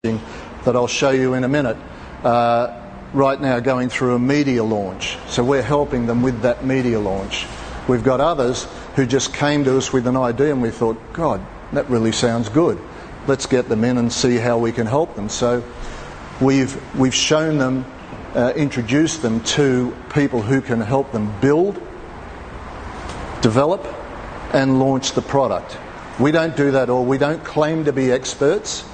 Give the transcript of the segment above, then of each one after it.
that I'll show you in a minute, right now going through a media launch. So we're helping them with that media launch. We've got others who just came to us with an idea and we thought, God, that really sounds good. Let's get them in and see how we can help them. So we've shown them, introduced them to people who can help them build, develop and launch the product. We don't do that all. We don't claim to be experts.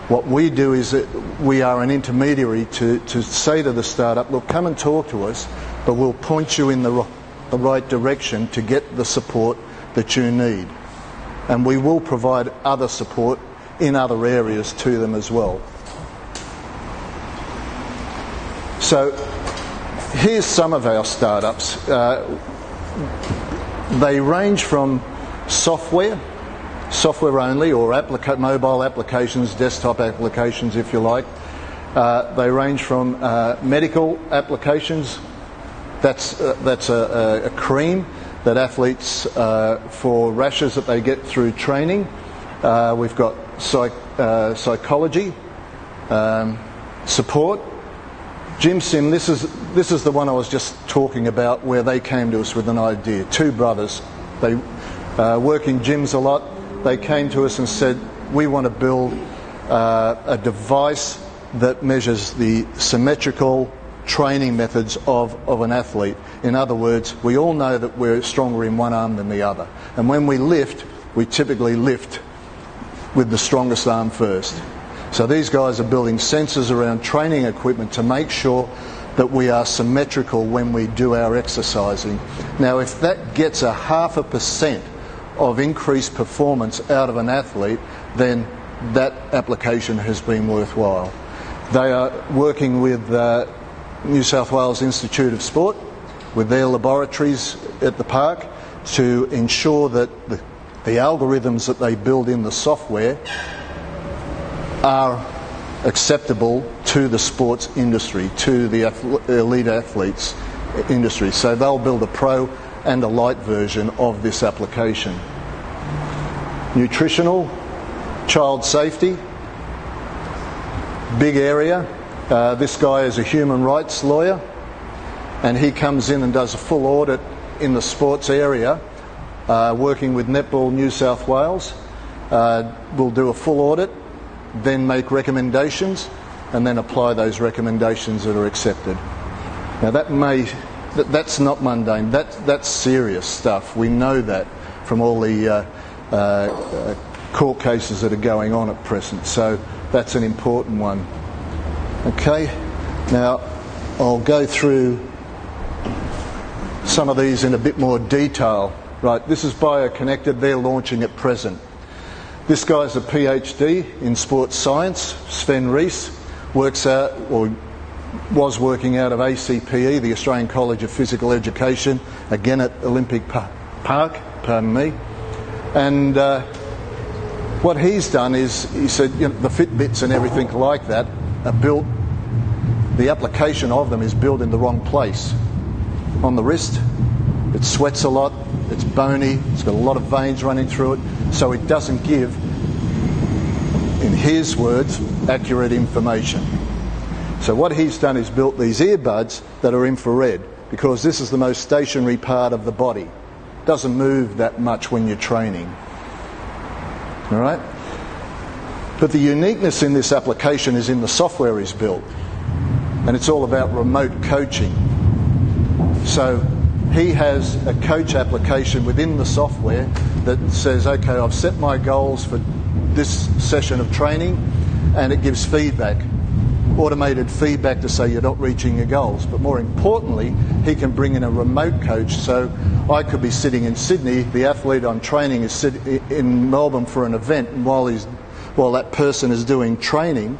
What we do is that we are an intermediary to say to the startup, look, come and talk to us, but we'll point you in the right direction to get the support that you need. And we will provide other support in other areas to them as well. So here's some of our startups. They range from software only, or mobile applications, desktop applications if you like. They range from medical applications. That's a cream that athletes, for rashes that they get through training. We've got psychology, support. GymSim, this is the one I was just talking about, where they came to us with an idea. Two brothers, they work in gyms a lot. They came to us and said, we want to build a device that measures the symmetrical training methods of an athlete. In other words, we all know that we're stronger in one arm than the other. And when we lift, we typically lift with the strongest arm first. So these guys are building sensors around training equipment to make sure that we are symmetrical when we do our exercising. Now, if that gets 0.5% of increased performance out of an athlete, then that application has been worthwhile. They are working with New South Wales Institute of Sport, with their laboratories at the park, to ensure that the algorithms that they build in the software are acceptable to the sports industry, to the elite athletes industry. So they'll build a pro and a light version of this application. Nutritional, child safety, big area. This guy is a human rights lawyer, and he comes in and does a full audit in the sports area, working with Netball New South Wales. We'll do a full audit, then make recommendations, and then apply those recommendations that are accepted. Now that's not mundane, that's serious stuff. We know that from all the court cases that are going on at present, so that's an important one. Okay, now I'll go through some of these in a bit more detail. Right, this is BioConnected, they're launching at present. This guy's a PhD in sports science, Sven Rees, was working out of ACPE, the Australian College of Physical Education, again at Olympic Park, and what he's done is, he said, you know, the Fitbits and everything like that are built, the application of them is built in the wrong place. On the wrist, it sweats a lot, it's bony, it's got a lot of veins running through it, so it doesn't give, in his words, accurate information. So what he's done is built these earbuds that are infrared, because this is the most stationary part of the body. It doesn't move that much when you're training. All right? But the uniqueness in this application is in the software he's built, and it's all about remote coaching. So he has a coach application within the software that says, okay, I've set my goals for this session of training, and it gives feedback, automated feedback to say you're not reaching your goals. But more importantly, he can bring in a remote coach. So I could be sitting in Sydney, the athlete I'm training is in Melbourne for an event, and while that person is doing training,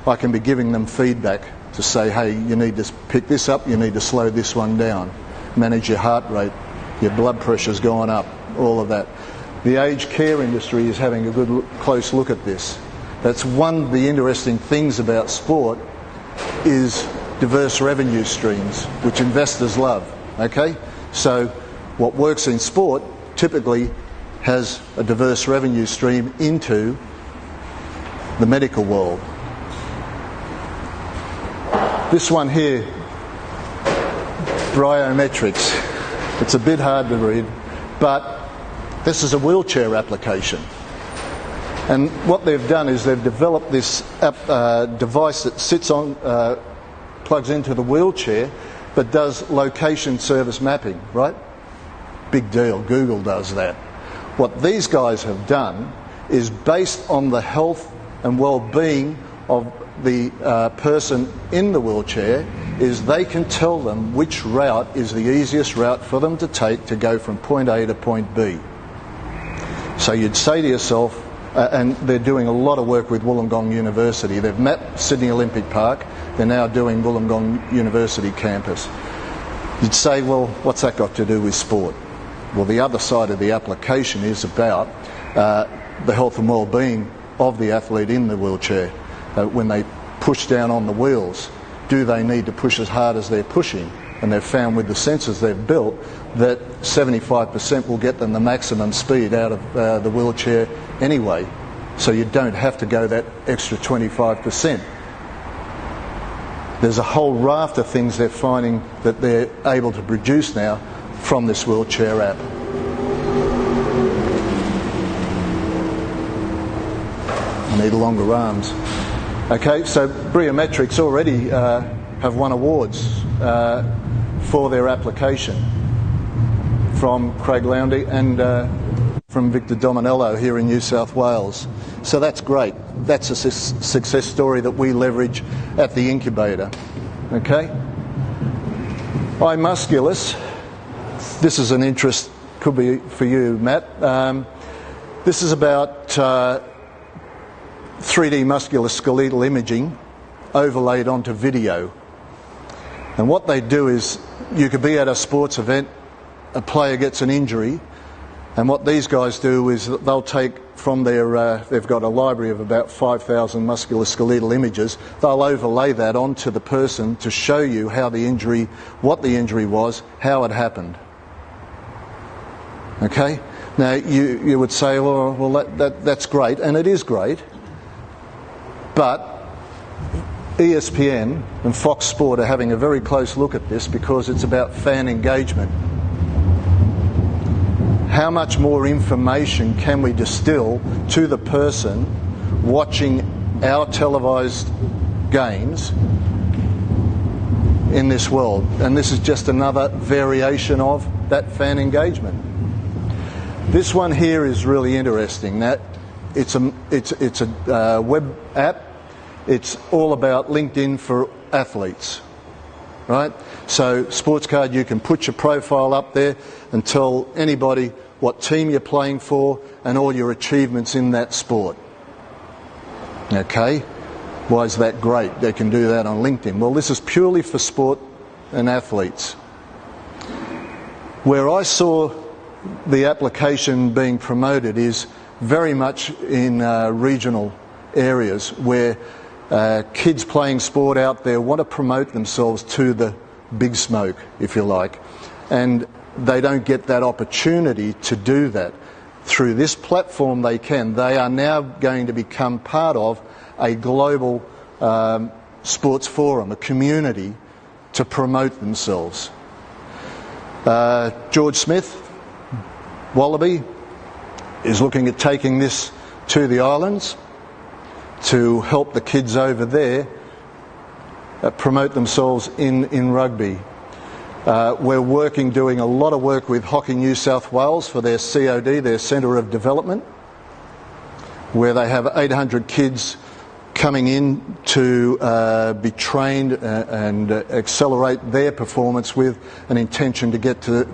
I can be giving them feedback to say, hey, you need to pick this up, you need to slow this one down, manage your heart rate, your blood pressure's going up, all of that. The aged care industry is having a good close look at this. That's one of the interesting things about sport, is diverse revenue streams, which investors love. Okay? So what works in sport typically has a diverse revenue stream into the medical world. This one here, Roknic2. It's a bit hard to read, but this is a wheelchair application. And what they've done is they've developed this device that sits on, plugs into the wheelchair, but does location service mapping, right? Big deal, Google does that. What these guys have done is based on the health and well-being of the person in the wheelchair, is they can tell them which route is the easiest route for them to take to go from point A to point B. So you'd say to yourself, and they're doing a lot of work with Wollongong University. They've mapped Sydney Olympic Park. They're now doing Wollongong University campus. You'd say, well, what's that got to do with sport? Well, the other side of the application is about the health and well-being of the athlete in the wheelchair. When they push down on the wheels, do they need to push as hard as they're pushing? And they've found with the sensors they've built that 75% will get them the maximum speed out of the wheelchair anyway. So you don't have to go that extra 25%. There's a whole raft of things they're finding that they're able to produce now from this wheelchair app. I need longer arms. Okay, so Roknic2 already have won awards for their application from Craig Lowndy and from Victor Dominello here in New South Wales. So that's great. That's a success story that we leverage at the incubator. Okay? iMusculus, this is an interest, could be for you, Matt. This is about 3D musculoskeletal imaging overlaid onto video. And what they do is, you could be at a sports event, a player gets an injury, and what these guys do is they'll take from their, they've got a library of about 5,000 musculoskeletal images, they'll overlay that onto the person to show you how the injury, what the injury was, how it happened. Okay? Now you would say, well that's great, and it is great, but ESPN and Fox Sport are having a very close look at this because it's about fan engagement. How much more information can we distill to the person watching our televised games in this world? And this is just another variation of that fan engagement. This one here is really interesting. That it's a web app. It's all about LinkedIn for athletes, right? So SportsCard, you can put your profile up there and tell anybody what team you're playing for and all your achievements in that sport. Okay? Why is that great? They can do that on LinkedIn. Well, this is purely for sport and athletes. Where I saw the application being promoted is very much in regional areas where kids playing sport out there want to promote themselves to the big smoke, if you like, and they don't get that opportunity to do that. Through this platform they can. They are now going to become part of a global sports forum, a community to promote themselves. George Smith, Wallaby, is looking at taking this to the islands to help the kids over there promote themselves in rugby. We're doing a lot of work with Hockey New South Wales for their COD, their Centre of Development, where they have 800 kids coming in to be trained and accelerate their performance with an intention to get to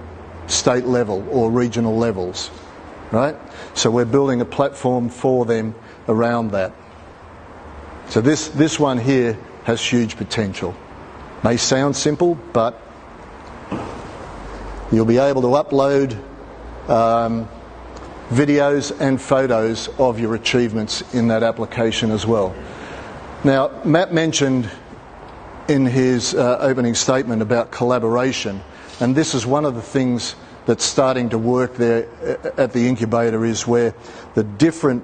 state level or regional levels, right? So we're building a platform for them around that. So this one here has huge potential. May sound simple, but you'll be able to upload videos and photos of your achievements in that application as well. Now, Matt mentioned in his opening statement about collaboration, and this is one of the things that's starting to work there at the incubator, is where the different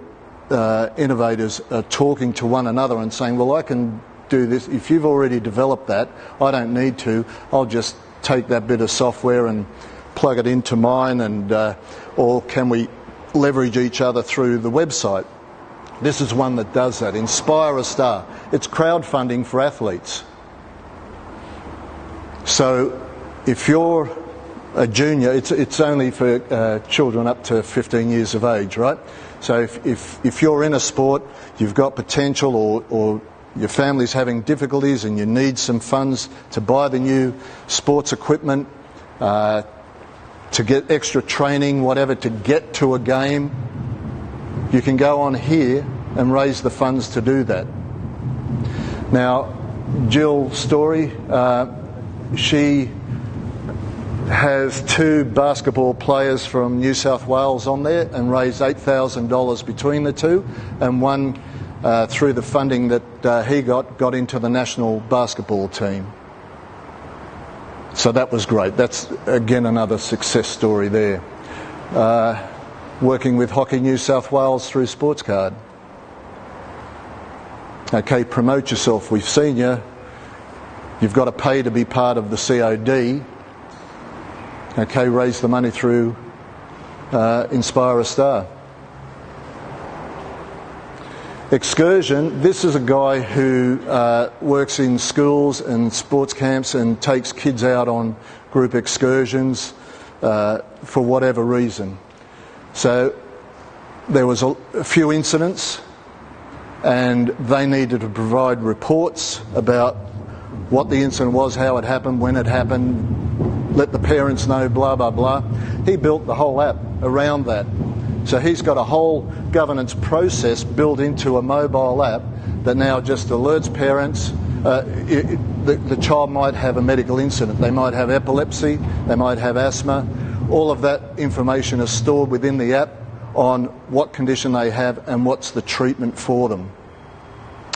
innovators are talking to one another and saying, well, I can do this. If you've already developed that, I don't need to. I'll just take that bit of software and plug it into mine, and or can we leverage each other through the website? This is one that does that. Inspire a Star. It's crowdfunding for athletes. So if you're a junior, it's only for children up to 15 years of age, right? So if you're in a sport, you've got potential, or your family's having difficulties and you need some funds to buy the new sports equipment, to get extra training, whatever, to get to a game, you can go on here and raise the funds to do that. Now, Jill Story, she has 2 basketball players from New South Wales on there and raised $8,000 between the two, and one through the funding that he got into the national basketball team. So that was great. That's again another success story there. Working with Hockey New South Wales through SportsCard. Okay, promote yourself. We've seen you. You've got to pay to be part of the COD. Okay, raise the money through Inspire a Star. Excursion, this is a guy who works in schools and sports camps and takes kids out on group excursions for whatever reason. So there was a few incidents and they needed to provide reports about what the incident was, how it happened, when it happened, let the parents know, blah, blah, blah. He built the whole app around that. So he's got a whole governance process built into a mobile app that now just alerts parents. The child might have a medical incident. They might have epilepsy, they might have asthma. All of that information is stored within the app on what condition they have and what's the treatment for them.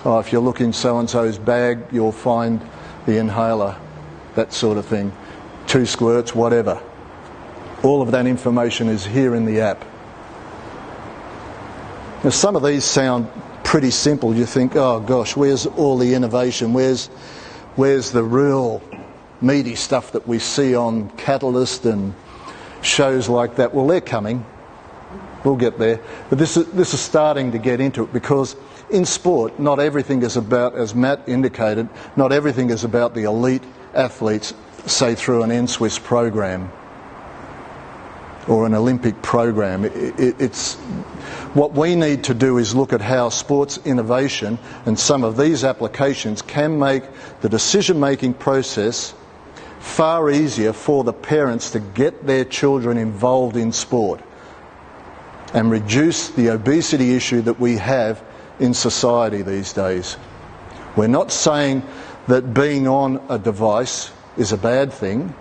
Oh, if you look in so-and-so's bag, you'll find the inhaler, that sort of thing. 2 squirts, whatever. All of that information is here in the app. Now, some of these sound pretty simple. You think, oh gosh, where's all the innovation? Where's the real meaty stuff that we see on Catalyst and shows like that? Well, they're coming. We'll get there. But this is starting to get into it, because in sport, not everything is about, as Matt indicated, not everything is about the elite athletes, say through an NSWIS program or an Olympic program. It's what we need to do is look at how sports innovation and some of these applications can make the decision-making process far easier for the parents to get their children involved in sport and reduce the obesity issue that we have in society these days. We're not saying that being on a device is a bad thing.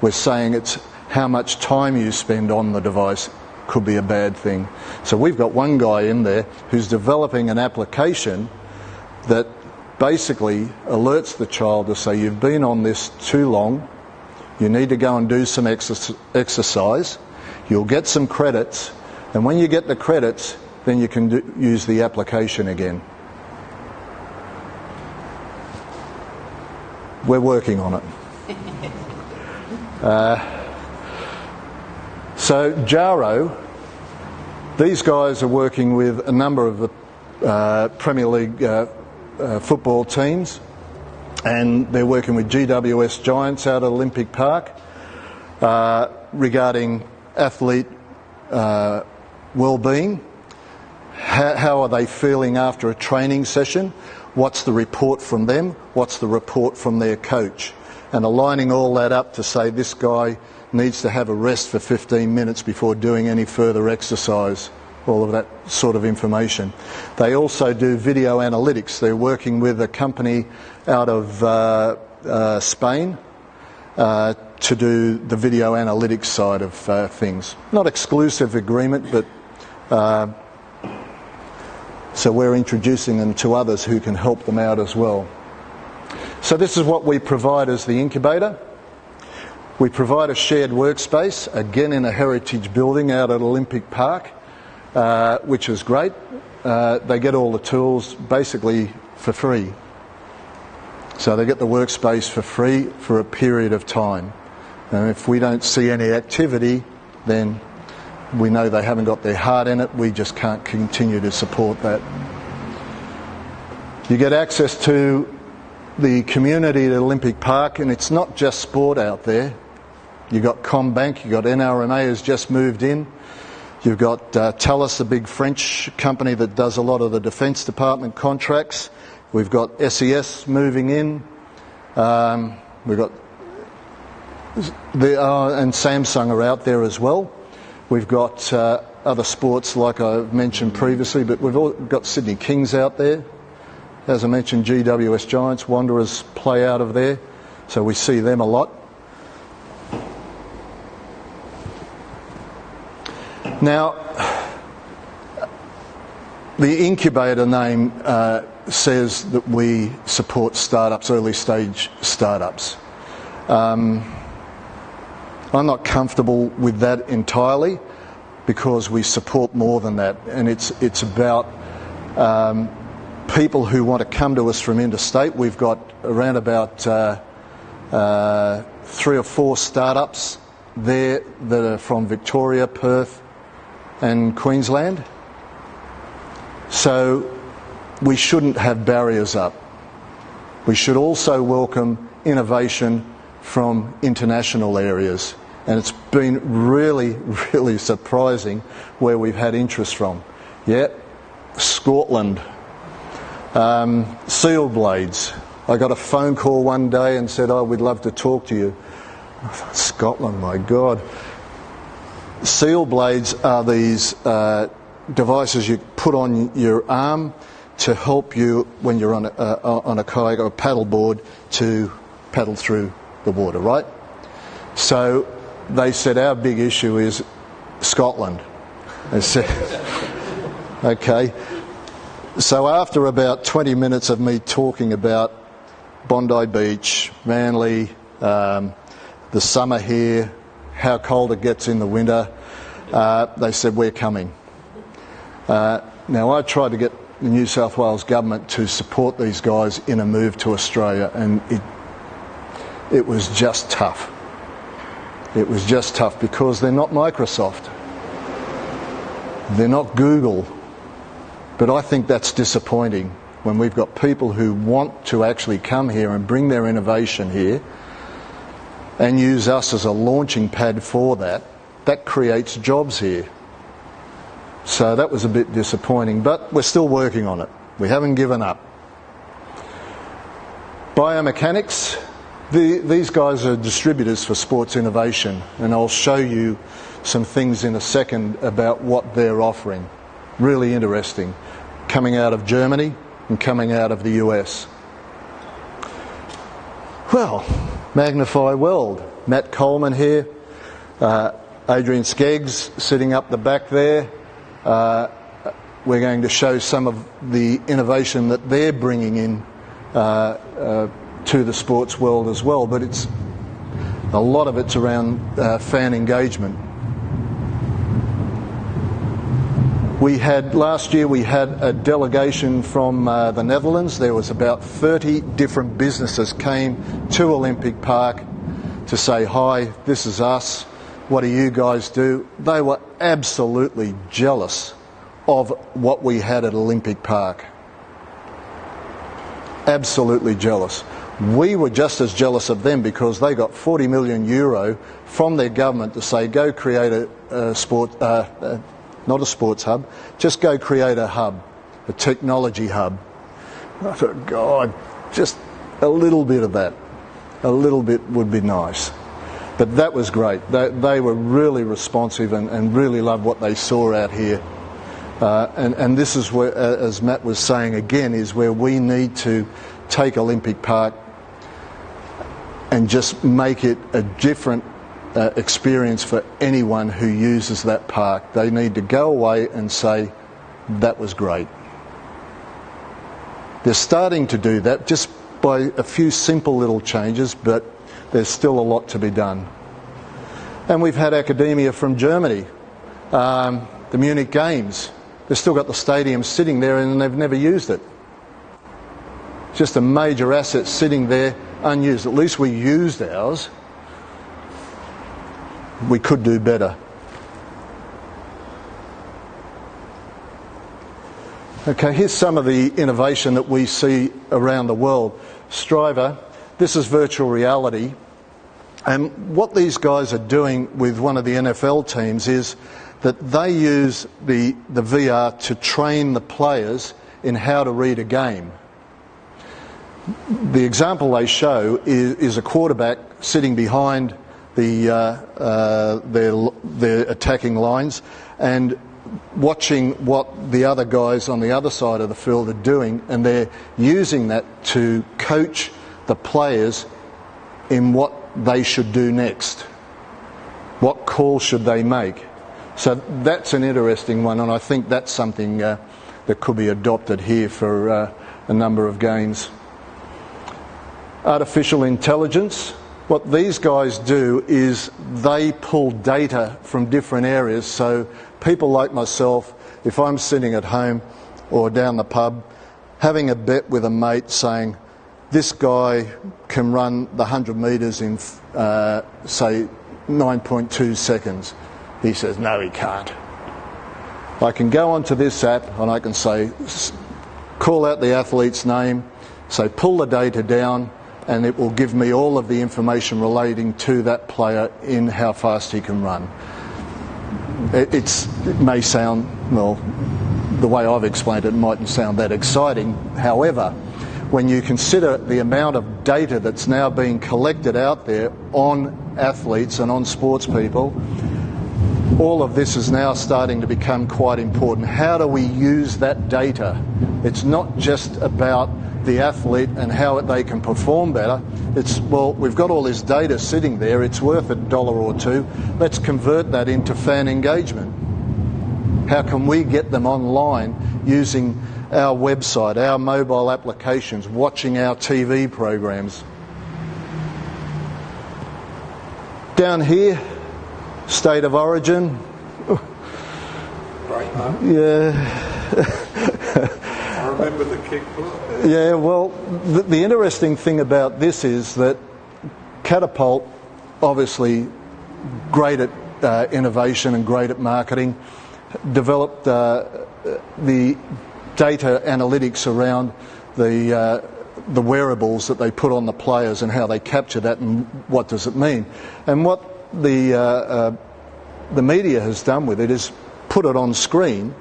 We're saying it's how much time you spend on the device could be a bad thing. So we've got one guy in there who's developing an application that basically alerts the child to say, you've been on this too long, you need to go and do some exercise, you'll get some credits, and when you get the credits, then you can use the application again. We're working on it. So Jaro, these guys are working with a number of the Premier League football teams, and they're working with GWS Giants out at Olympic Park regarding athlete well-being. How are they feeling after a training session? What's the report from them? What's the report from their coach? And aligning all that up to say this guy needs to have a rest for 15 minutes before doing any further exercise, all of that sort of information. They also do video analytics. They're working with a company out of Spain to do the video analytics side of things. Not exclusive agreement, but so we're introducing them to others who can help them out as well. So this is what we provide as the incubator. We provide a shared workspace, again in a heritage building out at Olympic Park, which is great. they get all the tools basically for free. So they get the workspace for free for a period of time. And if we don't see any activity, then we know they haven't got their heart in it. We just can't continue to support that. You get access to the community at Olympic Park, and it's not just sport out there. You've got Combank, you've got NRMA has just moved in. You've got Thales, a big French company that does a lot of the Defence Department contracts. We've got SES moving in. We've got and Samsung are out there as well. We've got other sports like I mentioned previously, but we've all got Sydney Kings out there. As I mentioned, GWS Giants, Wanderers play out of there, so we see them a lot. Now, the incubator name says that we support startups, early stage startups. I'm not comfortable with that entirely because we support more than that, and it's about people who want to come to us from interstate. We've got around about 3 or 4 startups there that are from Victoria, Perth and Queensland. So we shouldn't have barriers up. We should also welcome innovation from international areas, and it's been really, really surprising where we've had interest from. Yeah, Scotland, seal blades. I got a phone call one day and said, "Oh, we'd love to talk to you." I thought, Scotland, my God. Seal blades are these devices you put on your arm to help you when you're on a kayak or a paddle board to paddle through the water, right? So they said our big issue is Scotland. They said, okay. So after about 20 minutes of me talking about Bondi Beach, Manly, the summer here, how cold it gets in the winter, they said, we're coming. Now I tried to get the New South Wales government to support these guys in a move to Australia, and it was just tough. It was just tough because they're not Microsoft. They're not Google. But I think that's disappointing when we've got people who want to actually come here and bring their innovation here and use us as a launching pad for that. That creates jobs here. So that was a bit disappointing, but we're still working on it. We haven't given up. Biomechanics, these guys are distributors for sports innovation, and I'll show you some things in a second about what they're offering. Really interesting. Coming out of Germany and coming out of the US. Well, Magnify World. Matt Coleman here. Adrian Skeggs sitting up the back there. We're going to show some of the innovation that they're bringing in to the sports world as well, but a lot of it's around fan engagement. Last year we had a delegation from the Netherlands. There was about 30 different businesses came to Olympic Park to say, hi, this is us. What do you guys do? They were absolutely jealous of what we had at Olympic Park. Absolutely jealous. We were just as jealous of them because they got 40 million euro from their government to say, go create a sport, not a sports hub, just go create a hub, a technology hub. I thought, God, just a little bit of that. A little bit would be nice. But that was great. They were really responsive and really loved what they saw out here. And this is where, as Matt was saying again, is where we need to take Olympic Park and just make it a different experience for anyone who uses that park. They need to go away and say, that was great. They're starting to do that just by a few simple little changes, but there's still a lot to be done. And we've had academia from Germany. The Munich Games, they've still got the stadium sitting there and they've never used it. Just a major asset sitting there unused. At least we used ours. We could do better. Okay, here's some of the innovation that we see around the world. Striver, this is virtual reality. And what these guys are doing with one of the NFL teams is that they use the VR to train the players in how to read a game. The example they show is a quarterback sitting behind their attacking lines and watching what the other guys on the other side of the field are doing, and they're using that to coach the players in what they should do next. What call should they make? So that's an interesting one, and I think that's something that could be adopted here for a number of games. Artificial intelligence. What these guys do is they pull data from different areas. So people like myself, if I'm sitting at home or down the pub, having a bet with a mate saying, this guy can run the 100 metres in, say, 9.2 seconds. He says, no, he can't. I can go onto this app and I can say, call out the athlete's name, say, pull the data down, and it will give me all of the information relating to that player in how fast he can run. It may sound, well, the way I've explained it mightn't sound that exciting. However, when you consider the amount of data that's now being collected out there on athletes and on sports people, all of this is now starting to become quite important. How do we use that data? It's not just about the athlete and how they can perform better. It's, well, we've got all this data sitting there, it's worth $1 or $2. Let's convert that into fan engagement. How can we get them online using our website, our mobile applications, watching our TV programs? Down here, state of origin. Great, huh? Yeah. I remember the kick play. Yeah, well, the interesting thing about this is that Catapult, obviously great at innovation and great at marketing, developed the data analytics around the wearables that they put on the players and how they capture that and what does it mean. And what the media has done with it is put it on screen.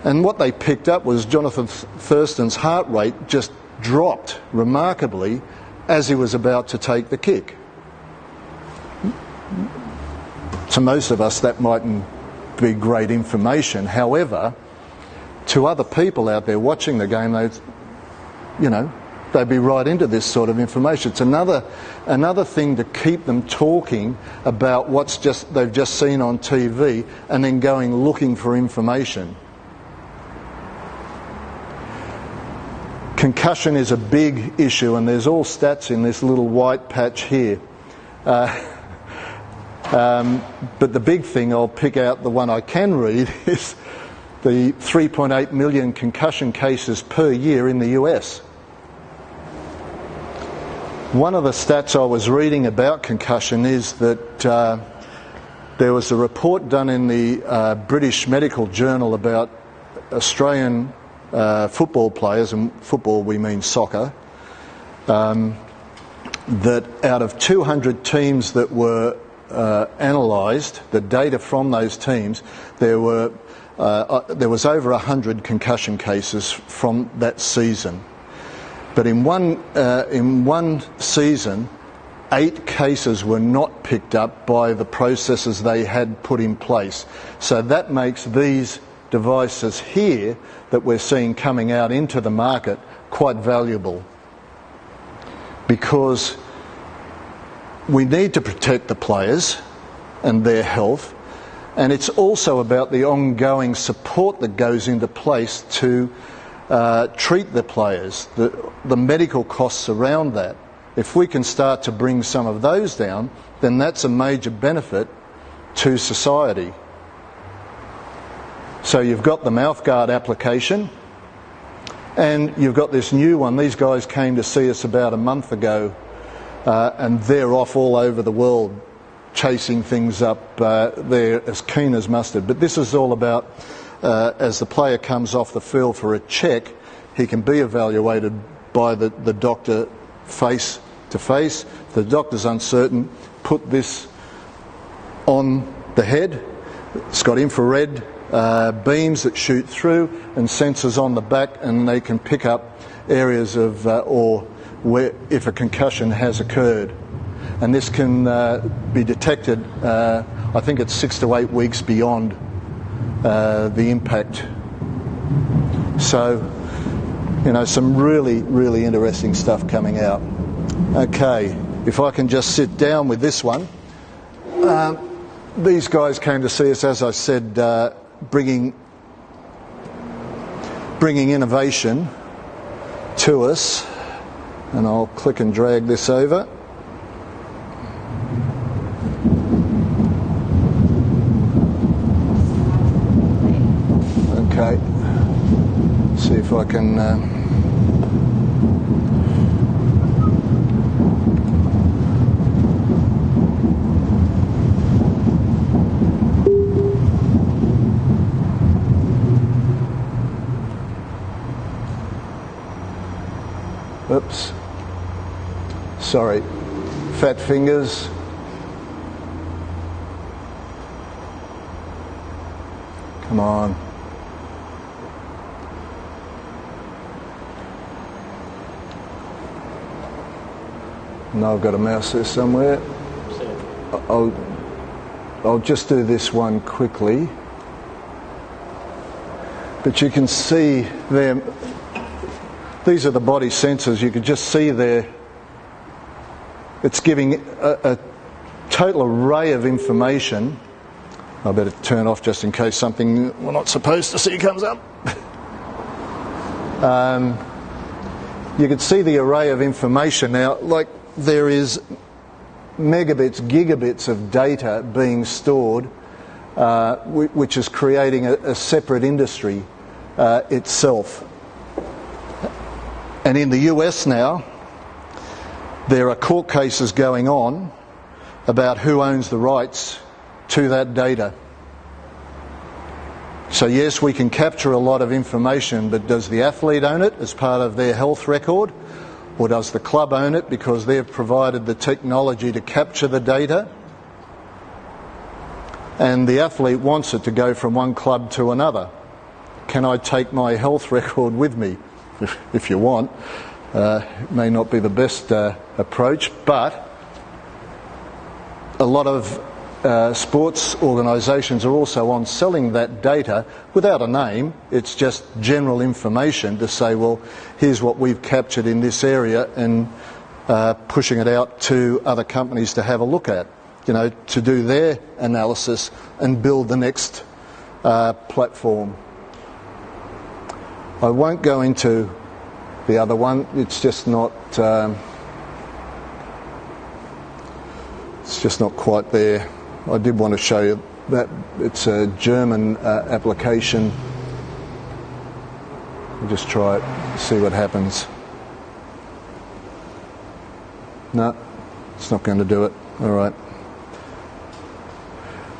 And what they picked up was Jonathan Thurston's heart rate just dropped remarkably as he was about to take the kick. To most of us, that mightn't be great information. However, to other people out there watching the game, they'd be right into this sort of information. It's another thing to keep them talking about they've just seen on TV and then going looking for information. Concussion is a big issue, and there's all stats in this little white patch here. But the big thing, I'll pick out the one I can read, is the 3.8 million concussion cases per year in the US. One of the stats I was reading about concussion is that there was a report done in the British Medical Journal about Australian football players, and football we mean soccer, that out of 200 teams that were analysed, the data from those teams, there was over 100 concussion cases from that season. But in one season, 8 cases were not picked up by the processes they had put in place. So that makes these devices here that we're seeing coming out into the market quite valuable, because we need to protect the players and their health, and it's also about the ongoing support that goes into place to treat the players, the medical costs around that. If we can start to bring some of those down, then that's a major benefit to society. So you've got the mouthguard application, and you've got this new one. These guys came to see us about a month ago, and they're off all over the world chasing things up. They're as keen as mustard. But this is all about, as the player comes off the field for a check, he can be evaluated by the doctor face to face. If the doctor's uncertain, put this on the head. It's got infrared beams that shoot through and sensors on the back, and they can pick up areas of or where if a concussion has occurred. And this can be detected, I think it's 6 to 8 weeks beyond the impact. So, you know, some really, really interesting stuff coming out. Okay, if I can just sit down with this one. These guys came to see us, as I said, bringing innovation to us. And I'll click and drag this over. Okay, see if I can oops, sorry, fat fingers. Come on. No, I've got a mouse there somewhere. I'll just do this one quickly. But you can see there, these are the body sensors. You can just see there, it's giving a total array of information. I better turn off just in case something we're not supposed to see comes up. You can see the array of information now, like there is megabits, gigabits of data being stored, which is creating a separate industry itself. And in the US now, there are court cases going on about who owns the rights to that data. So yes, we can capture a lot of information, but does the athlete own it as part of their health record? Or does the club own it because they've provided the technology to capture the data? And the athlete wants it to go from one club to another. Can I take my health record with me? If you want. It may not be the best approach, but a lot of sports organisations are also on selling that data without a name. It's just general information to say, well, here's what we've captured in this area, and pushing it out to other companies to have a look at, you know, to do their analysis and build the next platform. I won't go into the other one. It's just not quite there. I did want to show you that it's a German application. We'll just try it, see what happens. No, it's not going to do it. All right.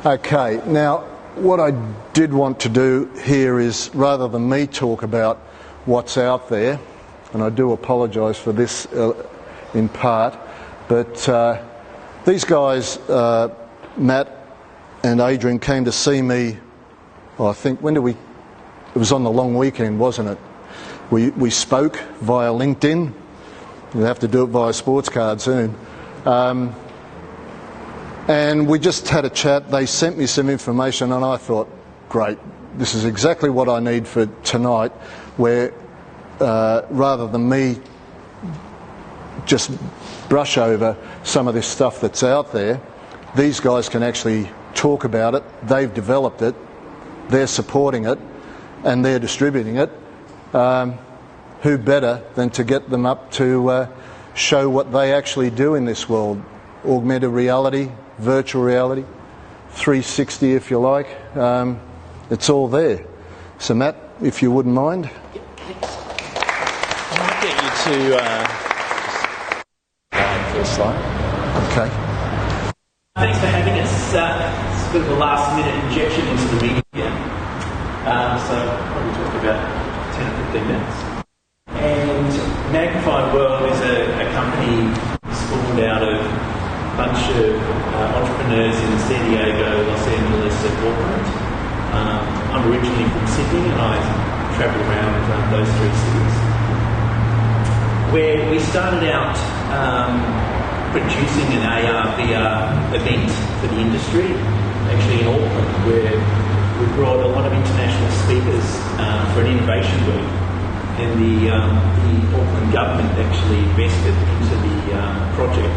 Okay, now what I did want to do here is, rather than me talk about what's out there, and I do apologise for this in part, but these guys, Matt and Adrian, came to see me, well, I think, when did we, it was on the long weekend, wasn't it? We spoke via LinkedIn. We'll have to do it via sports card soon. And we just had a chat. They sent me some information, and I thought, great, this is exactly what I need for tonight, where rather than me just brush over some of this stuff that's out there, these guys can actually talk about it. They've developed it, they're supporting it, and they're distributing it. Who better than to get them up to show what they actually do in this world? Augmented reality, virtual reality, 360 if you like, it's all there. So Matt, if you wouldn't mind. I might get you to first slide. Okay. Thanks for having us. It's a bit of a last-minute injection into the media. So probably talk about 10 or 15 minutes. And Magnified World is a company spawned out of a bunch of entrepreneurs in San Diego, Los Angeles, and Auckland. I'm originally from Sydney, and I travel around those three cities. Where we started out producing an AR/VR event for the industry, actually in Auckland, where we brought a lot of international speakers for an innovation week. And the Auckland government actually invested into the project.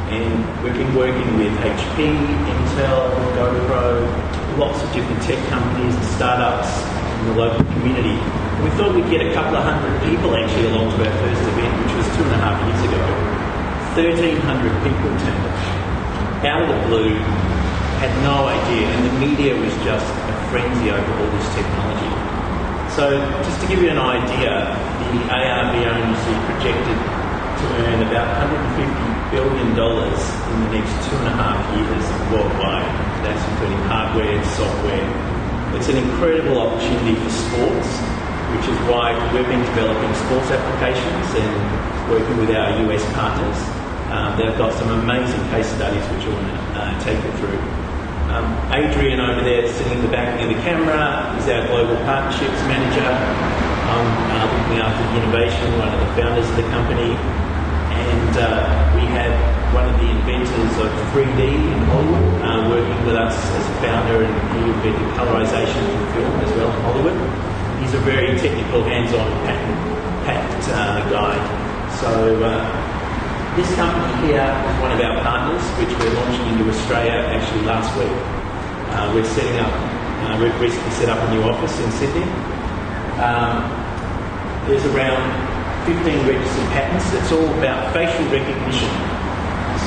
And we've been working with HP, Intel, GoPro, lots of different tech companies and startups in the local community. And we thought we'd get a couple of hundred people actually along to our first event, which was 2.5 years ago. 1,300 people turned up. Out of the blue, had no idea, and the media was just a frenzy over all this technology. So just to give you an idea, the AR/VR industry projected to earn about $150 billion in the next 2.5 years worldwide. That's including hardware and software. It's an incredible opportunity for sports, which is why we've been developing sports applications and working with our US partners. They've got some amazing case studies which I want to take you through. Adrian over there sitting in the back near the camera is our global partnerships manager. I'm looking after the innovation, one of the founders of the company. And we had one of the inventors of 3D in Hollywood working with us as a founder, and he invented colorization for film as well in Hollywood. He's a very technical, hands-on, packed guy. So this company here is one of our partners, which we're launching into Australia actually last week. We're setting up, we've recently set up a new office in Sydney. There's around 15 registered patents. It's all about facial recognition.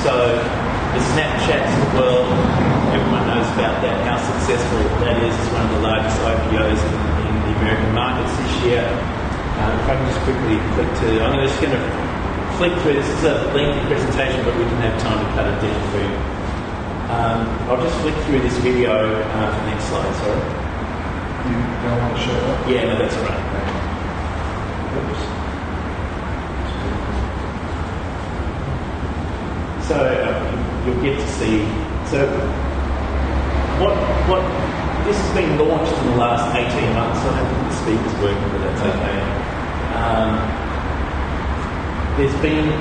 So the Snapchats of the world, everyone knows about that, how successful that is. It's one of the largest IPOs in the American markets this year. If I can just quickly flick to, I'm just going to flick through. This is a lengthy presentation, but we didn't have time to cut it down for you. I'll just flick through this video for the next slide, sorry. You don't want to show that? Yeah, no, that's all right. Oops. So you'll get to see. So what this has been launched in the last 18 months. I don't think the speaker's working, but that's okay. There's been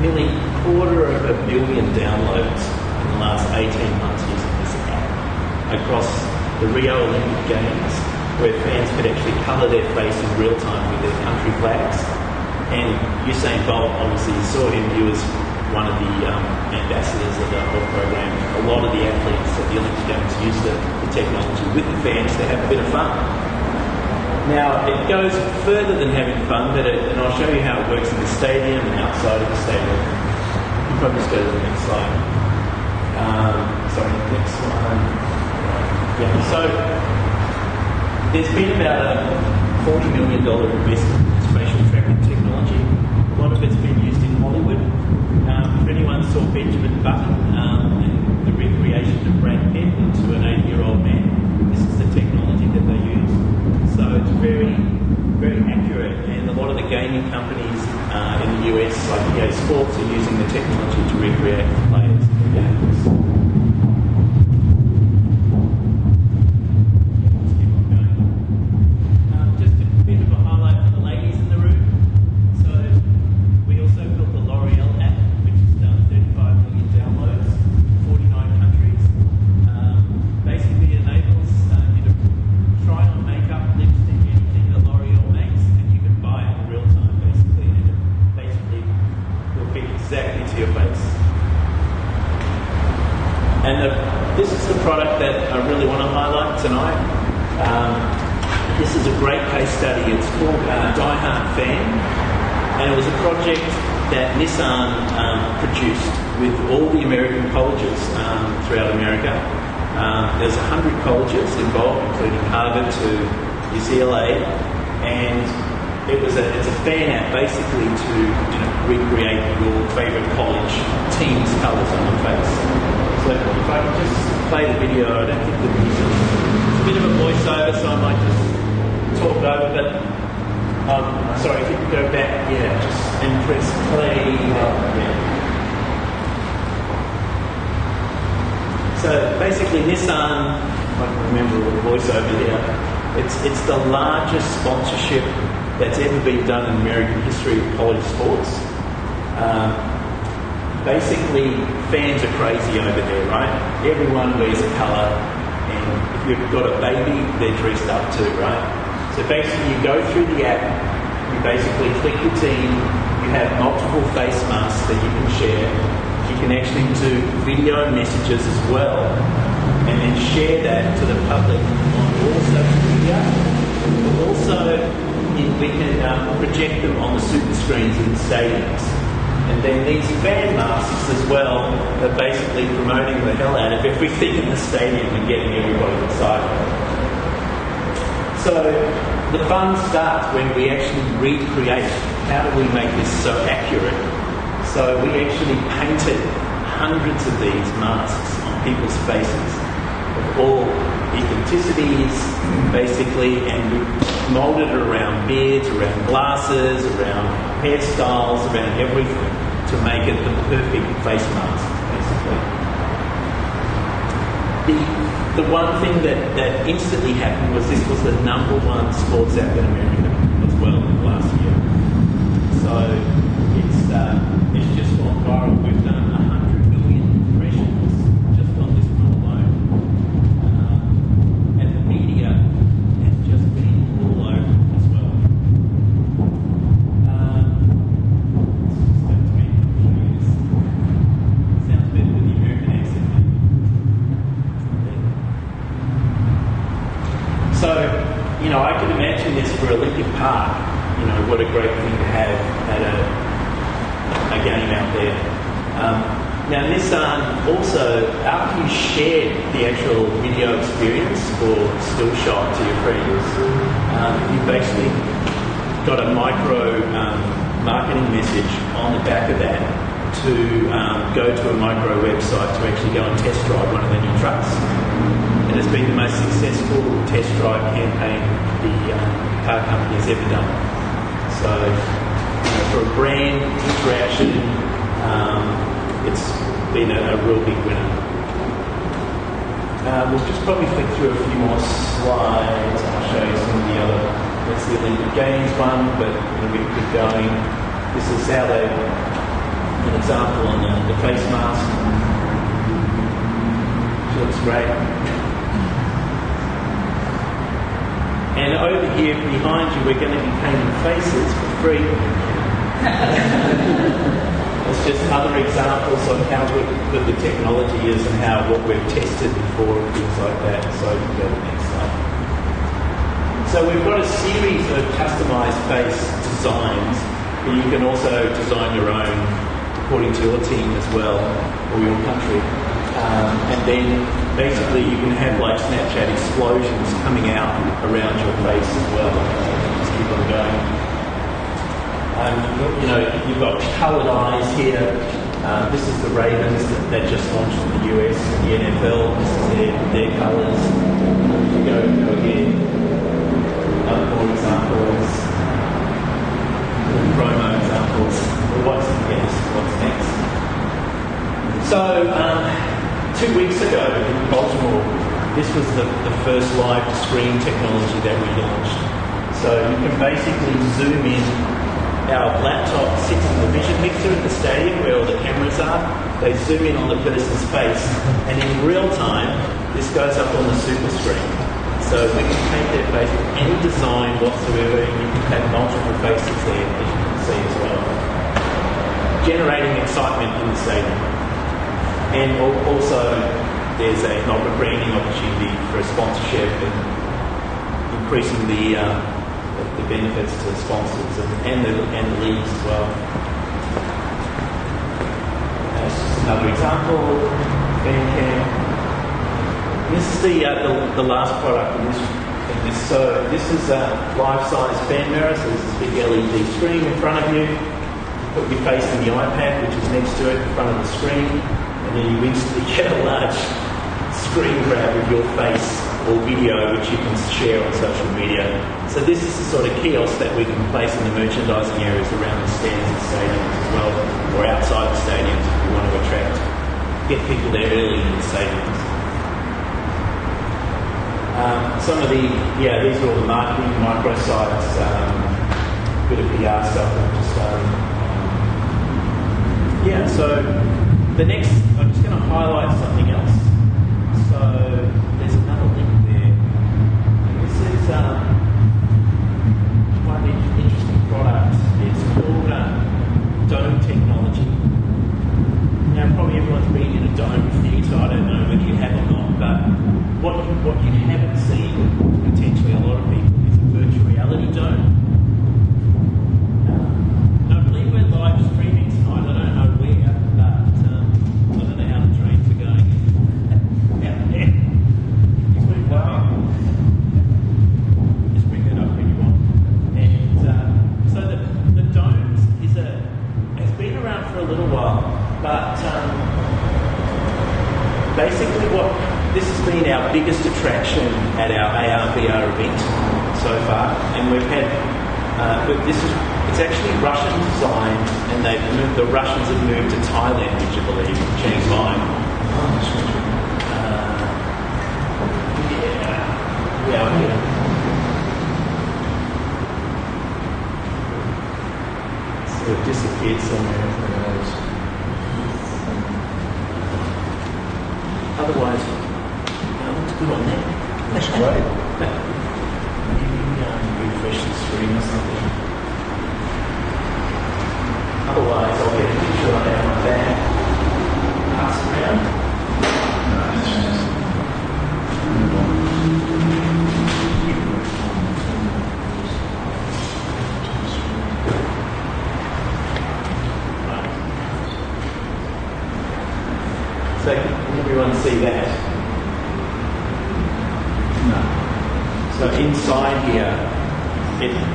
nearly 250 million downloads in the last 18 months using this app across the Rio Olympic Games, where fans could actually colour their face in real time with their country flags. And Usain Bolt, obviously, you saw him. He was one of the ambassadors of the whole program. A lot of the athletes at the Olympic Games use the technology with the fans to have a bit of fun. Now, it goes further than having fun, and I'll show you how it works in the stadium and outside of the stadium. You can probably just go to the next slide. Next slide. Yeah, so there's been about a $40 million investment in spatial tracking technology. A lot of it's been used in Hollywood. If anyone saw Benjamin Button and the recreation of Brad Pitt into an 80-year-old man, this is the technology that they use. So it's very, very accurate, and a lot of the gaming companies in the US, like EA Sports, are using the technology to recreate the players in the games. Just a bit of a highlight for the ladies in the room. So we also built the L'Oreal app, which has done 35 million downloads, 49 countries. Basically enables you to try on makeup, lipstick, anything that L'Oreal makes, and you can buy it in real time, basically, and it basically will fit exactly to your face. And this is the product that I really want to highlight tonight. This is a great case study. It's called Die Hard Fan, and it was a project that Nissan produced with all the American colleges throughout America. There's 100 colleges involved, including Harvard to UCLA, and it's a fan app basically to recreate your favourite college team's colours on your face. So if I can just play the video, I don't think the music, it's a bit of a voiceover, so I might just talk it over, but sorry, if you could go back, just and press play. So basically Nissan, if I can remember the voiceover here, it's the largest sponsorship that's ever been done in American history of college sports. Basically, fans are crazy over there, right? Everyone wears a colour, and if you've got a baby, they're dressed up too, right? So basically, you go through the app, you basically click your team, you have multiple face masks that you can share. You can actually do video messages as well, and then share that to the public on all social media. Also, we can project them on the super screens in the stadiums. And then these fan masks as well are basically promoting the hell out of everything in the stadium and getting everybody excited. So the fun starts when we actually recreate. How do we make this so accurate? So we actually painted hundreds of these masks on people's faces of all ethnicities, basically, and we moulded it around beards, around glasses, around hairstyles, around everything to make it the perfect face mask, basically. The one thing that instantly happened was this was the number one sports app in America as well last year. So it's just gone viral. We've done 100 million impressions just on this one alone. And the media has just been all over as well. Sounds better with the American accent. So, I can imagine this for Olympic Park. What a great thing to have at a game out there. Now, Nissan also, after you shared the actual video experience or still shot to your friends, you basically got a micro marketing message on the back of that to go to a micro website to actually go and test drive one of the new trucks. It has been the most successful test drive campaign the car company has ever done. So, for a brand interaction, it's been a real big winner. We'll just probably flick through a few more slides. I'll show you some of the other. That's the Olympic Games one, but we keep going. This is how they, an example on the face mask. Which looks great. And over here behind you, we're going to be painting faces for free. It's just other examples of how good the technology is and how what we've tested before and things like that. So you can go to the next slide. So we've got a series of customised face designs, but you can also design your own according to your team as well, or your country. And then basically you can have like Snapchat explosions coming out around your face as well. Just keep on going. You've got coloured eyes here. This is the Ravens that just launched in the US and the NFL. This is their colours. You go here. Other more examples. Promo examples. What's next? So 2 weeks ago in Baltimore, this was the first live screen technology that we launched. So you can basically zoom in. Our laptop sits in the vision mixer in the stadium where all the cameras are. They zoom in on the person's face, and in real time, this goes up on the super screen. So we can paint their face with any design whatsoever, and you can have multiple faces there, as you can see as well. Generating excitement in the stadium. And also, there's an branding opportunity for a sponsorship and increasing the benefits to sponsors and the leagues as well. That's just another example. Bandcamp. This is the last product in this So this is a life-size fan mirror, so this is a big LED screen in front of you. Put your face in the iPad, which is next to it in front of the screen, and then you instantly get a large screen grab of your face or video, which you can share on social media. So this is the sort of kiosk that we can place in the merchandising areas around the stands and stadiums as well, or outside the stadiums if you want to get people there early in the stadiums. Some of these are all the marketing microsites, bit of PR stuff that we're just starting. So the next, I'm just going to highlight something else. So there's another link there. This is quite an interesting product. It's called dome technology. Now, probably everyone's been in a dome theatre. I don't know whether you have or not, but what you haven't seen, potentially a lot of people, is a virtual reality dome. I believe we're live streaming tonight. I don't know where, but I don't know how the trains are going out there. Just bring that up when you want. And so the domes has been around for a little while, but basically this has been our biggest attraction at our AR/VR event so far, and we've had. It's actually Russian designed, and the Russians have moved to Thailand, would you believe, Chiang Mai. So it disappeared somewhere. Otherwise, looks good on that. That's great. Refresh the screen or something. Otherwise, I'll get a picture on out my bag. Pass around. So, can everyone see that? No. So inside here,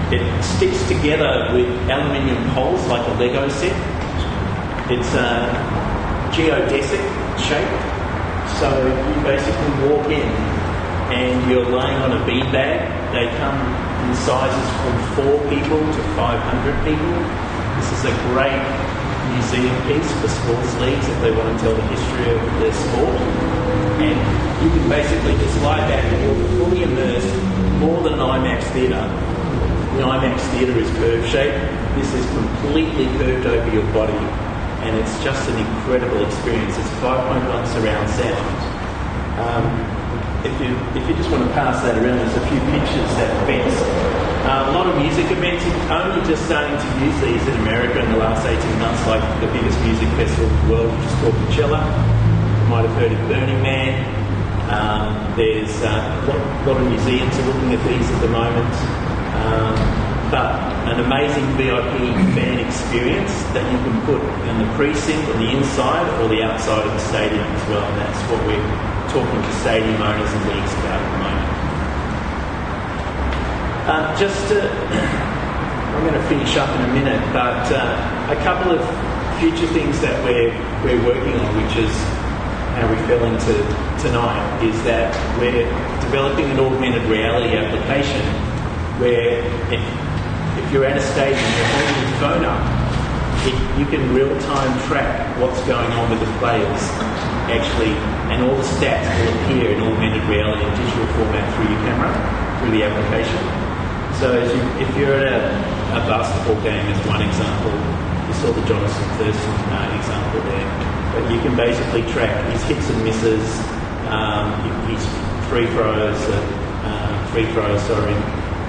it sticks together with aluminium poles like a Lego set. It's geodesic shaped. So you basically walk in and you're laying on a beanbag. They come in sizes from 4 people to 500 people. This is a great museum piece for sports leagues if they want to tell the history of their sport. And you can basically just lie back and you're fully immersed, more than an IMAX theatre. The IMAX theatre is curve shaped. This is completely curved over your body, and it's just an incredible experience. It's 5.1 surround sound. If you just want to pass that around, there's a few pictures at events. A lot of music events are only just starting to use these in America in the last 18 months, like the biggest music festival in the world, which is called Coachella. You might have heard of Burning Man. There's a lot of museums are looking at these at the moment. But an amazing VIP fan experience that you can put in the precinct, on the inside or the outside of the stadium as well. And that's what we're talking to stadium owners and leagues about at the moment. I'm going to finish up in a minute, but a couple of future things that we're working on, which is how we fell into tonight, is that we're developing an augmented reality application where if you're at a stadium and you're holding your phone up, you can real-time track what's going on with the players, actually, and all the stats will appear in augmented reality and digital format through your camera, through the application. So if you're at a basketball game, as one example, you saw the Jonathan Thurston example there, but you can basically track his hits and misses, his free throws,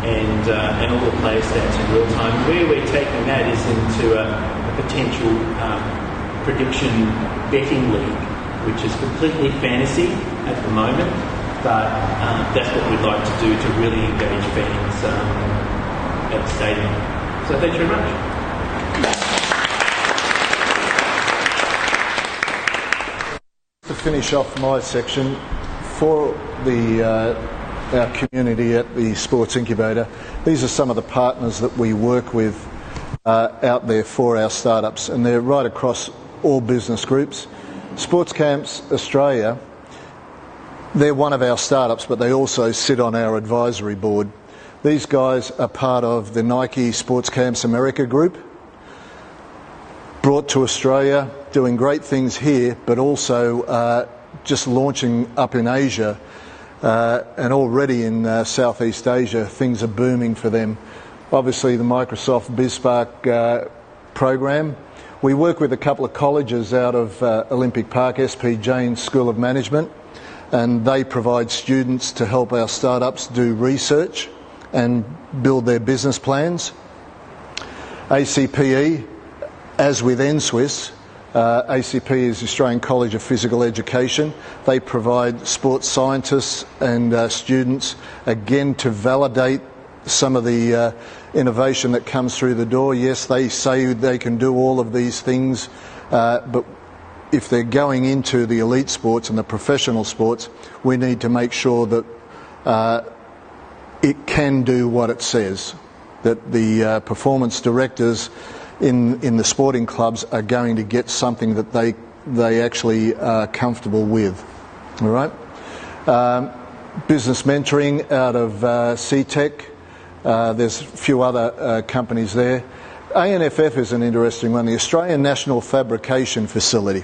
and all the player stats in real time. Where we're taking that is into a potential prediction betting league, which is completely fantasy at the moment, but that's what we'd like to do to really engage fans at the stadium. So thank you very much. To finish off my section, for the our community at the Sports Incubator. These are some of the partners that we work with out there for our startups, and they're right across all business groups. Sports Camps Australia, they're one of our startups, but they also sit on our advisory board. These guys are part of the Nike Sports Camps America group, brought to Australia, doing great things here, but also just launching up in Asia, and already in Southeast Asia, things are booming for them. Obviously the Microsoft BizSpark program. We work with a couple of colleges out of Olympic Park, SP Jain School of Management, and they provide students to help our startups do research and build their business plans. ACPE, as with NSWIS, ACP is the Australian College of Physical Education. They provide sports scientists and students, again, to validate some of the innovation that comes through the door. Yes, they say they can do all of these things, but if they're going into the elite sports and the professional sports, we need to make sure that it can do what it says, that the performance directors in the sporting clubs are going to get something that they actually are comfortable with. All right? Business mentoring out of SportTech. There's a few other companies there. ANFF is an interesting one, the Australian National Fabrication Facility.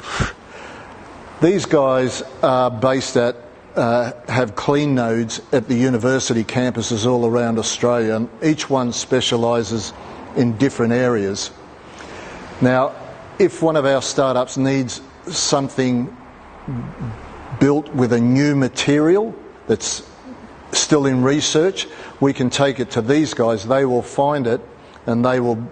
These guys are based at, have clean nodes at the university campuses all around Australia, and each one specialises in different areas. Now, if one of our startups needs something built with a new material that's still in research, we can take it to these guys. They will find it and they will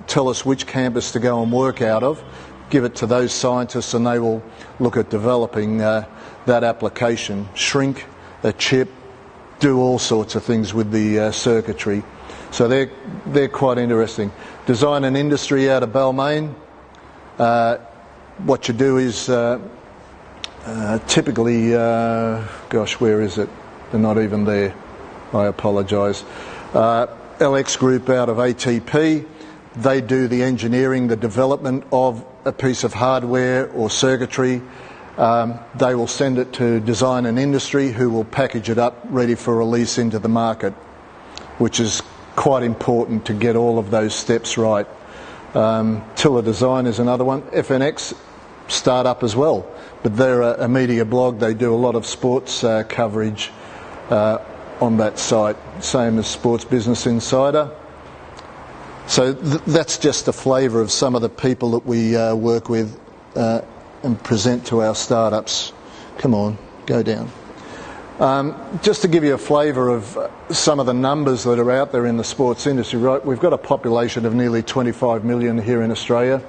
tell us which campus to go and work out of, give it to those scientists, and they will look at developing that application, shrink a chip, do all sorts of things with the circuitry. So they're quite interesting. Design and industry out of Balmain. What you do is typically, gosh, where is it? They're not even there. I apologise. LX Group out of ATP. They do the engineering, the development of a piece of hardware or circuitry. They will send it to design and industry, who will package it up ready for release into the market, which is quite important to get all of those steps right. Tiller Design is another one. FNX startup as well, but they're a media blog. They do a lot of sports coverage on that site, same as Sports Business Insider. So that's just a flavour of some of the people that we work with and present to our startups. Come on, go down. Just to give you a flavour of some of the numbers that are out there in the sports industry, right? We've got a population of nearly 25 million here in Australia.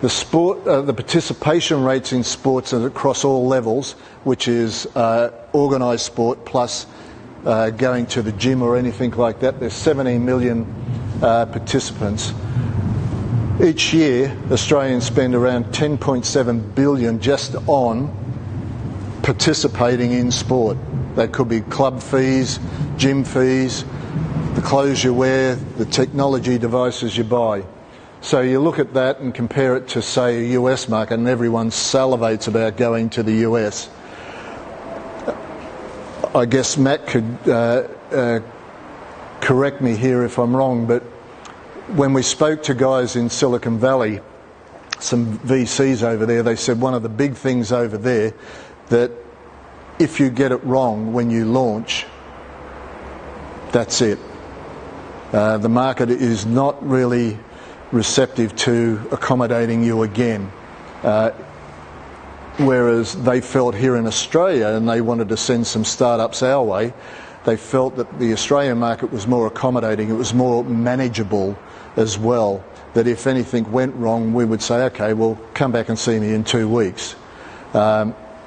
The participation rates in sports are across all levels, which is organised sport plus going to the gym or anything like that. There's 17 million participants. Each year, Australians spend around 10.7 billion just on participating in sport. That could be club fees, gym fees, the clothes you wear, the technology devices you buy. So you look at that and compare it to, say, a US market, and everyone salivates about going to the US. I guess Matt could correct me here if I'm wrong, but when we spoke to guys in Silicon Valley, some VCs over there, they said one of the big things over there, that if you get it wrong when you launch, that's it. The market is not really receptive to accommodating you again. Whereas they felt here in Australia, and they wanted to send some startups our way, they felt that the Australian market was more accommodating, it was more manageable as well, that if anything went wrong, we would say, okay, well, come back and see me in 2 weeks.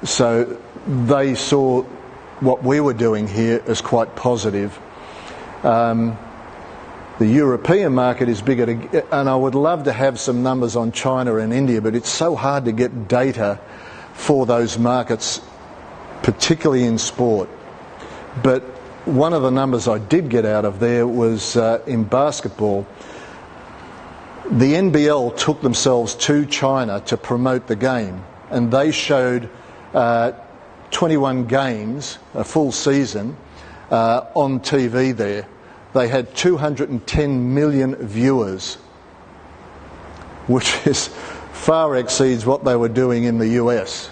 So they saw what we were doing here as quite positive. The European market is bigger, and I would love to have some numbers on China and India, but it's so hard to get data for those markets, particularly in sport. But one of the numbers I did get out of there was in basketball. The NBL took themselves to China to promote the game, and they showed 21 games, a full season, on TV there. They had 210 million viewers, which is far exceeds what they were doing in the US.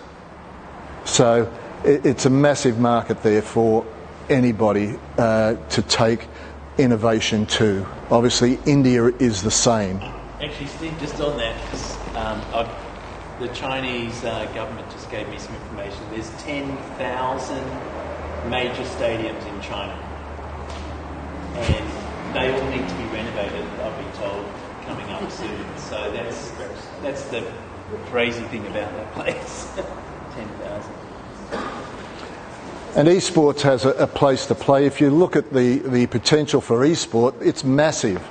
So it's a massive market there for anybody to take innovation to. Obviously, India is the same. Actually, Steve, just on that, because the Chinese government just gave me some information. There's 10,000 major stadiums in China, and they all need to be renovated, I've been told, coming up soon. So that's the crazy thing about that place. 10,000. And esports has a place to play. If you look at the potential for esport, it's massive.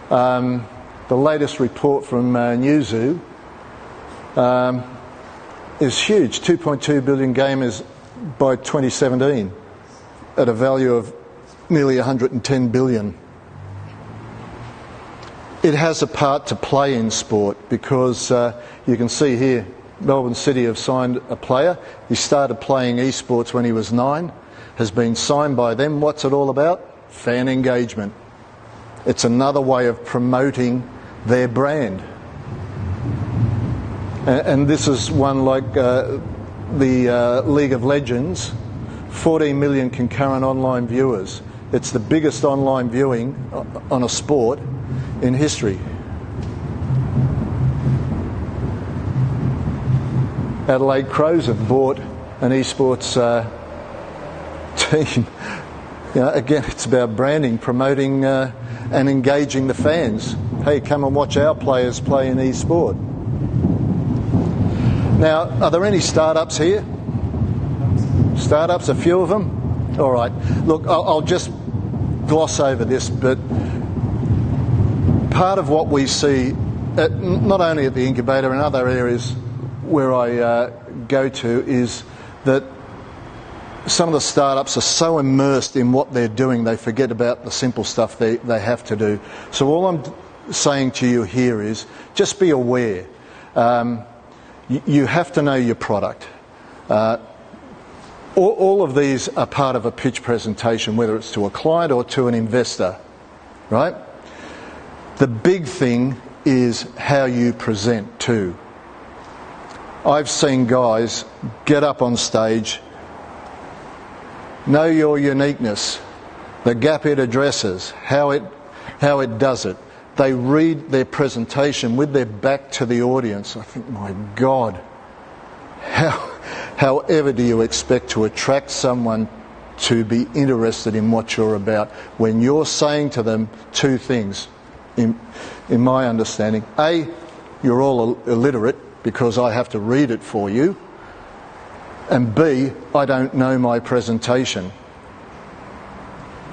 The latest report from Newzoo is huge. 2.2 billion gamers by 2017 at a value of nearly 110 billion. It has a part to play in sport because you can see here, Melbourne City have signed a player. He started playing esports when he was 9, has been signed by them. What's it all about? Fan engagement. It's another way of promoting their brand. And this is one like the League of Legends, 14 million concurrent online viewers. It's the biggest online viewing on a sport in history. Adelaide Crows have bought an esports team. You know, again, it's about branding, promoting and engaging the fans. Hey, come and watch our players play in e-sport. Now, are there any startups here? Startups, a few of them? All right. Look, I'll just gloss over this, but part of what we see, not only at the incubator and other areas where I go to, is that some of the startups are so immersed in what they're doing they forget about the simple stuff they have to do. So all I'm saying to you here is just be aware. You have to know your product. All of these are part of a pitch presentation, whether it's to a client or to an investor, right? The big thing is how you present too. I've seen guys get up on stage, know your uniqueness, the gap it addresses, how it does it. They read their presentation with their back to the audience. I think, my God, however do you expect to attract someone to be interested in what you're about when you're saying to them two things, in my understanding. A, you're all illiterate because I have to read it for you. And B, I don't know my presentation.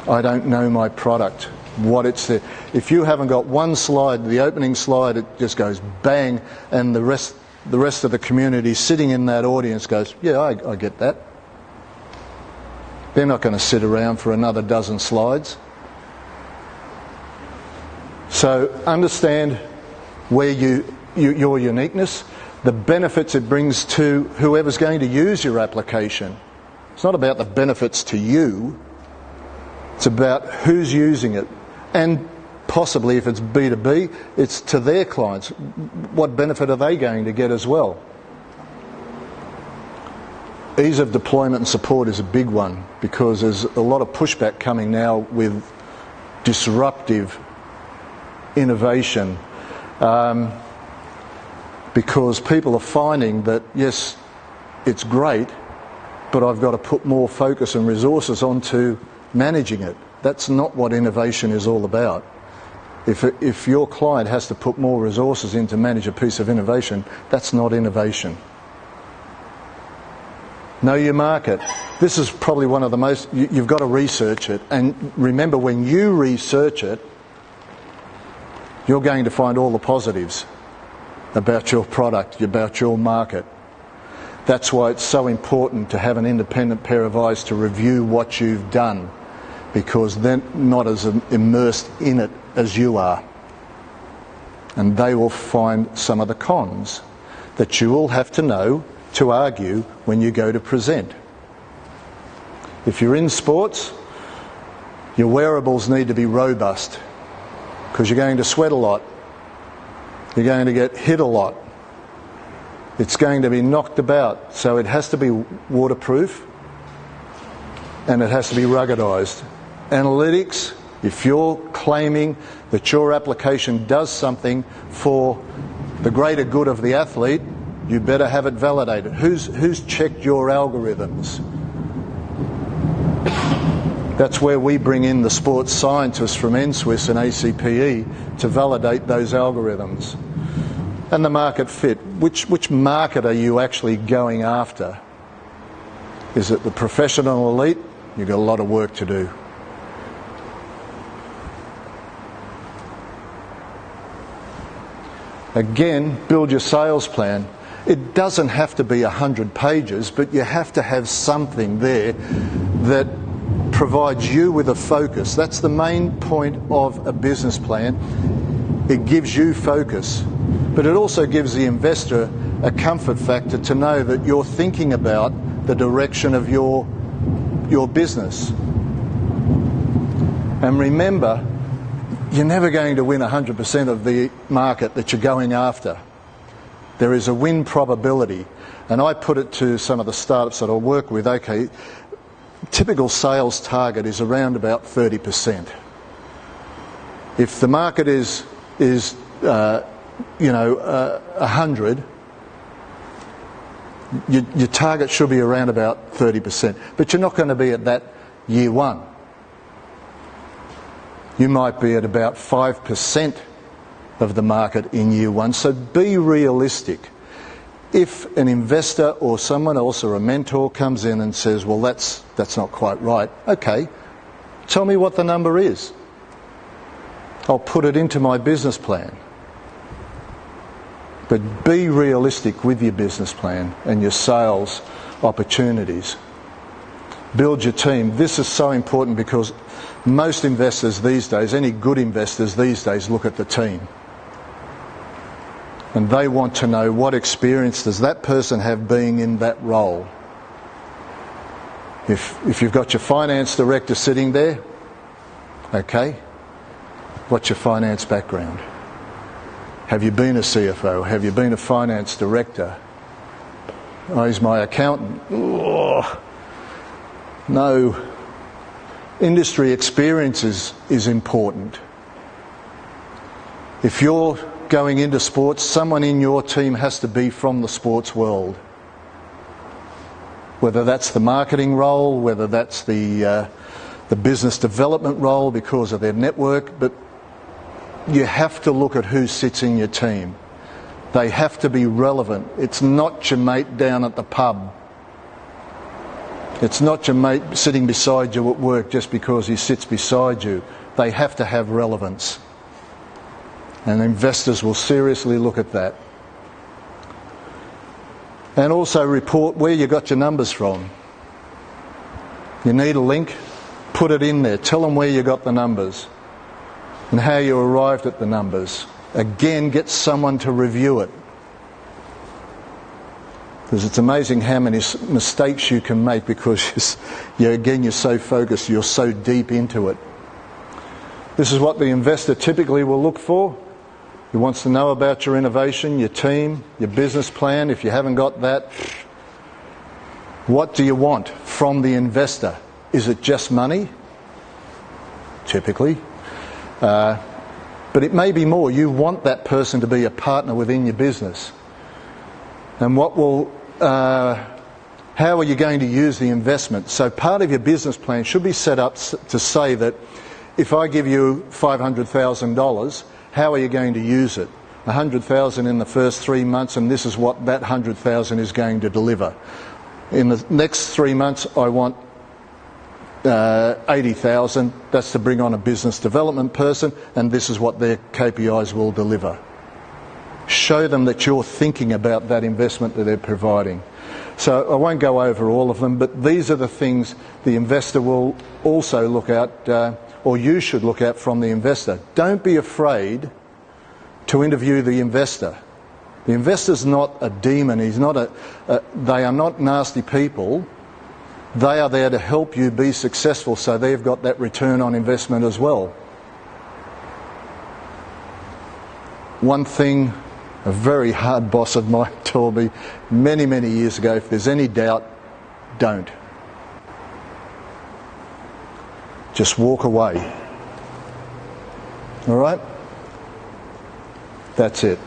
I don't know my product, what it's there. If you haven't got one slide, the opening slide, it just goes bang, and the rest of the community sitting in that audience goes, yeah, I get that. They're not going to sit around for another dozen slides. So understand where your uniqueness, the benefits it brings to whoever's going to use your application. It's not about the benefits to you, it's about who's using it. And possibly if it's B2B, it's to their clients. What benefit are they going to get as well? Ease of deployment and support is a big one because there's a lot of pushback coming now with disruptive innovation. Because people are finding that, yes, it's great, but I've got to put more focus and resources onto managing it. That's not what innovation is all about. If your client has to put more resources in to manage a piece of innovation, that's not innovation. Know your market. This is probably one of the most, you've got to research it. And remember, when you research it, you're going to find all the positives about your product, about your market. That's why it's so important to have an independent pair of eyes to review what you've done. because they're not as immersed in it as you are. And they will find some of the cons that you will have to know to argue when you go to present. If you're in sports, your wearables need to be robust because you're going to sweat a lot. You're going to get hit a lot. It's going to be knocked about, so it has to be waterproof and it has to be ruggedized. Analytics, if you're claiming that your application does something for the greater good of the athlete, you better have it validated. Who's checked your algorithms? That's where we bring in the sports scientists from NSWIS and ACPE to validate those algorithms. And the market fit. Which market are you actually going after? Is it the professional elite? You've got a lot of work to do. Again, build your sales plan. It doesn't have to be 100 pages, but you have to have something there that provides you with a focus. That's the main point of a business plan. It gives you focus, but it also gives the investor a comfort factor to know that you're thinking about the direction of your business. And remember, you're never going to win 100% of the market that you're going after. There is a win probability. And I put it to some of the startups that I work with, okay, typical sales target is around about 30%. If the market is 100, your target should be around about 30%. But you're not going to be at that year one. You might be at about 5% of the market in year one. So be realistic. If an investor or someone else or a mentor comes in and says, well, that's not quite right, okay, tell me what the number is. I'll put it into my business plan. But be realistic with your business plan and your sales opportunities. Build your team. This is so important because most investors these days, any good investors these days, look at the team. And they want to know what experience does that person have being in that role. If you've got your finance director sitting there, okay, what's your finance background? Have you been a CFO? Have you been a finance director? Oh, he's my accountant. Oh, no. Industry experience is important. If you're going into sports, someone in your team has to be from the sports world. Whether that's the marketing role, whether that's the business development role because of their network, but you have to look at who sits in your team. They have to be relevant. It's not your mate down at the pub. It's not your mate sitting beside you at work just because he sits beside you. They have to have relevance. And investors will seriously look at that. And also report where you got your numbers from. You need a link, put it in there. Tell them where you got the numbers and how you arrived at the numbers. Again, get someone to review it. Because it's amazing how many mistakes you can make because you're so focused, you're so deep into it. This is what the investor typically will look for. He wants to know about your innovation, your team, your business plan. If you haven't got that, what do you want from the investor? Is it just money? Typically. But it may be more. You want that person to be a partner within your business. And how are you going to use the investment? So part of your business plan should be set up to say that if I give you $500,000, how are you going to use it? $100,000 in the first 3 months, and this is what that $100,000 is going to deliver. In the next 3 months, I want $80,000. That's to bring on a business development person, and this is what their KPIs will deliver. Show them that you're thinking about that investment that they're providing. So I won't go over all of them, but these are the things the investor will also look at, or you should look at from the investor. Don't be afraid to interview the investor. The investor's not a demon. He's not they are not nasty people. They are there to help you be successful, so they've got that return on investment as well. One thing a very hard boss of mine told me many, many years ago: if there's any doubt, don't. Just walk away. All right? That's it.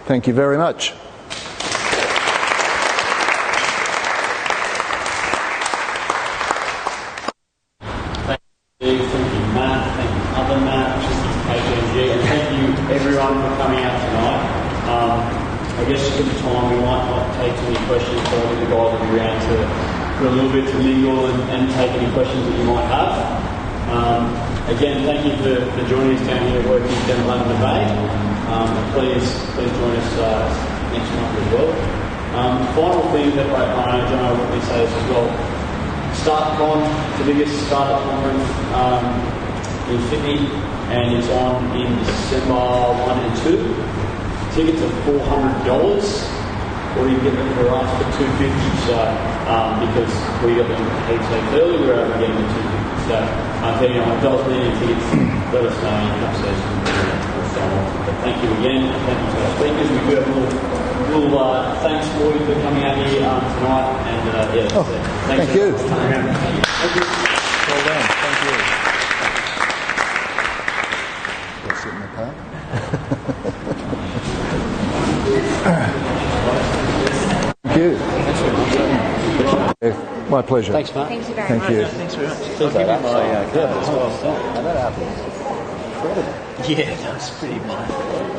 Thank you very much. Thank you, Matt. Thank you, other Matt, KPMG, and thank you everyone for coming out tonight. I guess just at the time we might not take too many questions, so I think the guys will be around for a little bit to mingle and take any questions that you might have. Again, thank you for joining us down here working down at London Bay. Please join us next month as well. Final thing that I know John will say this as well. StartCon, the biggest startup conference in Sydney, and it's on in December 1 and 2. Tickets are $400, or you can get them for us for $250. So because we got them heaps early, we were able to get them at $250. So if anyone does need any tickets, let us know. You can upstairs and so on. But thank you again. Thank you to our speakers. We do have a little thanks for you for coming out here tonight. And thank you. Thank you. Well done. Thank you. Go sit in the car. Thank you. My pleasure. Thanks, Mark. Thank you very Thank much. you. Thanks very much. I'll give you my card as well. That happened. Incredible. Yeah, that was pretty mind-blowing.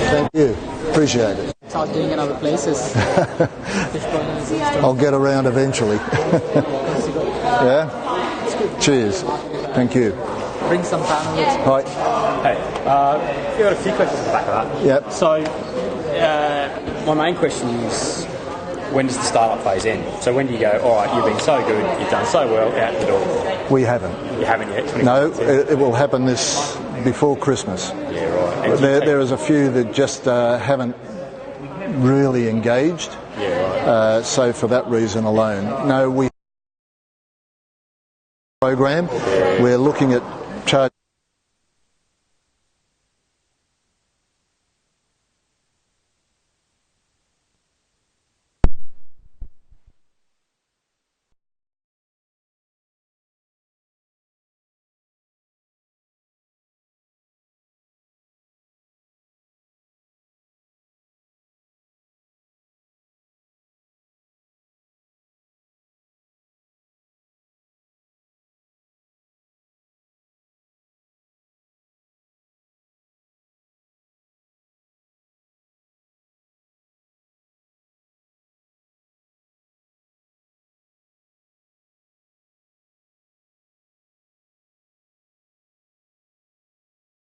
Thank you. Appreciate it. Start doing in other places. I'll get around eventually. Yeah? Cheers. Thank you. Bring some panels. Hi. Hey, we've got a few questions at the back of that. Yep. So, my main question is, when does the startup phase end? So when do you go, all right, you've been so good, you've done so well, out the door? We haven't. You haven't yet? No, it will happen before Christmas. Yeah, right. And There is a few that just haven't really engaged. Yeah, right. So for that reason alone, no, we program. We're looking at